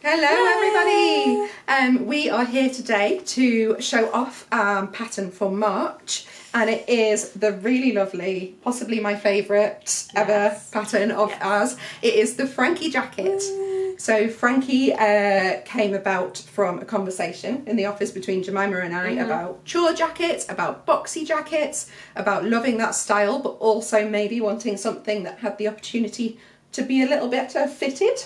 Hello everybody! We are here today to show off our pattern for March, and it is the really lovely, possibly my favourite ever pattern of ours. It is the Frankie jacket. So Frankie came about from a conversation in the office between Jemima and I about chore jackets, about boxy jackets, about loving that style, but also maybe wanting something that had the opportunity to be a little better fitted,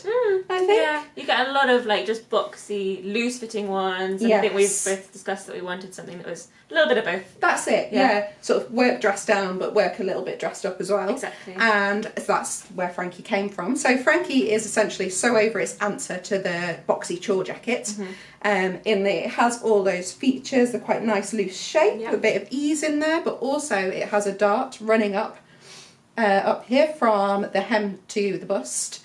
I think. Yeah, you get a lot of like just boxy, loose fitting ones. And I think we've both discussed that we wanted something that was a little bit of both. That's it, yeah. Sort of work dressed down, but work a little bit dressed up as well. Exactly. And that's where Frankie came from. So Frankie is essentially Sewoverit's answer to the boxy chore jacket. In that it has all those features, a quite nice loose shape, a bit of ease in there, but also it has a dart running up here from the hem to the bust,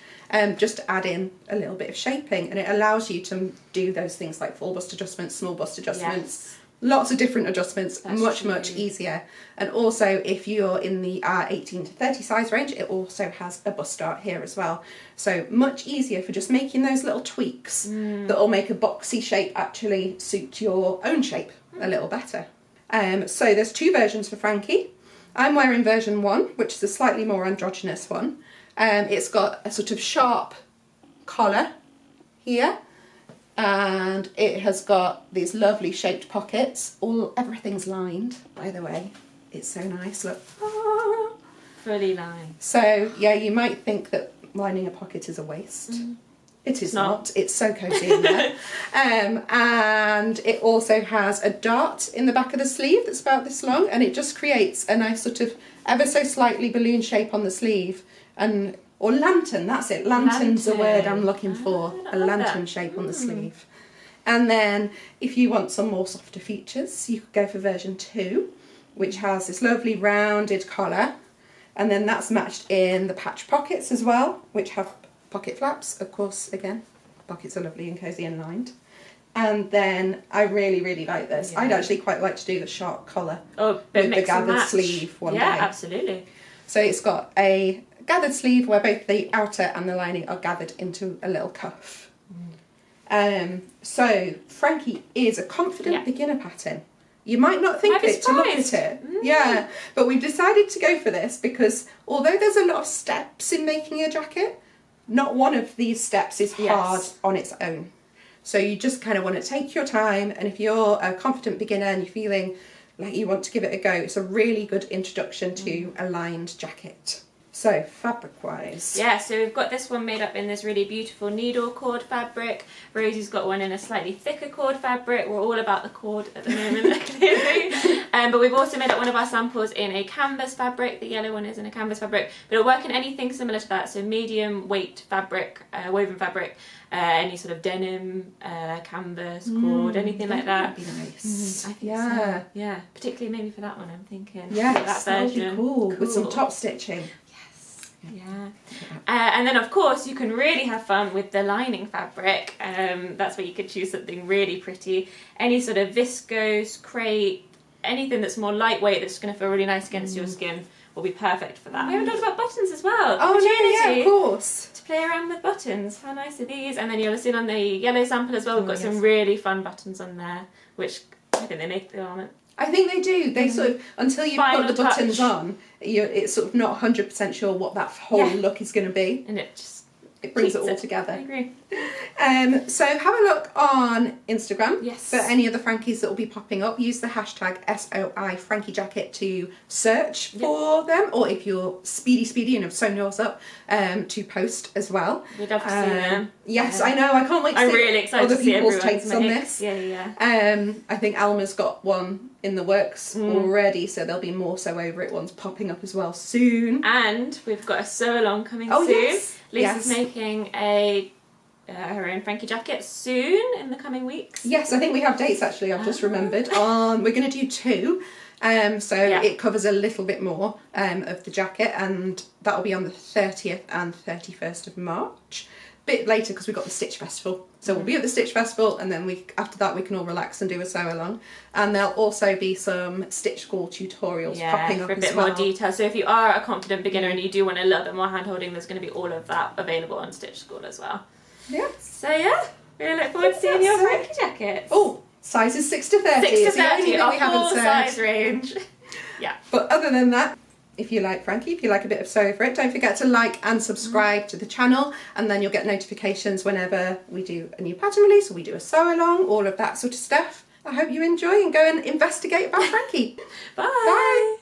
just to add in a little bit of shaping, and it allows you to do those things like full bust adjustments, small bust adjustments, lots of different adjustments. That's much easier. And also if you're in the 18 to 30 size range, it also has a bust dart here as well, so much easier for just making those little tweaks that will make a boxy shape actually suit your own shape a little better. So there's two versions for Frankie. I'm wearing version 1, which is a slightly more androgynous one. It's got a sort of sharp collar here, and it has got these lovely shaped pockets. Everything's lined, by the way. It's so nice, look. Fully lined. So yeah, you might think that lining a pocket is a waste. It is not. It's so cosy in there. And it also has a dart in the back of the sleeve that's about this long, and it just creates a nice sort of ever so slightly balloon shape on the sleeve, or lantern, that's it. Lantern's the word I'm looking for. A lantern shape on the sleeve. And then if you want some more softer features, you could go for version 2, which has this lovely rounded collar, and then that's matched in the patch pockets as well, which have pocket flaps, of course. Again, pockets are lovely and cosy and lined. And then I really like this. I'd actually quite like to do the sharp collar with the gathered sleeve one day. Yeah, absolutely. So it's got a gathered sleeve where both the outer and the lining are gathered into a little cuff. So Frankie is a confident beginner pattern. You might not think it to look at it. Yeah, but we've decided to go for this because although there's a lot of steps in making a jacket, not one of these steps is hard on its own. So you just kind of want to take your time, and if you're a confident beginner and you're feeling like you want to give it a go, it's a really good introduction to a lined jacket. So fabric wise. Yeah, so we've got this one made up in this really beautiful needle cord fabric. Rosie's got one in a slightly thicker cord fabric. We're all about the cord at the moment, clearly. But we've also made up one of our samples in a canvas fabric. The yellow one is in a canvas fabric, but it'll work in anything similar to that. So medium weight fabric, woven fabric, any sort of denim, canvas, cord, anything like that. That'd be nice. I think so. Yeah, particularly maybe for that one, I'm thinking. Yeah, that version. That would be cool with some top stitching. Yeah. And then of course you can really have fun with the lining fabric. That's where you could choose something really pretty. Any sort of viscose, crepe, anything that's more lightweight that's going to feel really nice against your skin will be perfect for that. We haven't talked about buttons as well. Oh no, yeah, of course. To play around with buttons. How nice are these? And then you'll see on the yellow sample as well, we've got some really fun buttons on there, which I think they make the garment. I think they do. They sort of, until you put the buttons on, it's sort of not 100% sure what that whole look is going to be. And it brings it all together. I agree. So have a look on Instagram for any of the Frankies that will be popping up. Use the hashtag SOI Frankie Jacket to search for them, or if you're speedy and have sewn yours up, to post as well. We'd love to see them. Yes, I know. I can't wait to see really excited other to see people's takes on this. Yeah. I think Alma's got one in the works already, so there'll be more Sewoverit ones popping up as well soon. And we've got a sew along coming soon. Lisa's making her own Frankie jacket soon in the coming weeks. Yes, I think we have dates actually. I've just remembered. We're going to do 2. It covers a little bit more of the jacket, and that'll be on the 30th and 31st of March. Bit later because we've got the Stitch Festival. So we'll be at the Stitch Festival, and then after that we can all relax and do a sew along. And there'll also be some Stitch School tutorials popping up for a bit more detail. So if you are a confident beginner and you do want a little bit more hand holding, there's going to be all of that available on Stitch School as well. Yeah. So yeah, we look forward to seeing your Frankie jackets. Oh, sizes 6 to 30. 6 to It's the only 30, thing our we haven't full said. size range. Yeah. But other than that, if you like Frankie, if you like a bit of Sew Over It, don't forget to like and subscribe to the channel, and then you'll get notifications whenever we do a new pattern release or we do a sew along, all of that sort of stuff. I hope you enjoy and go and investigate about Frankie. Bye. Bye.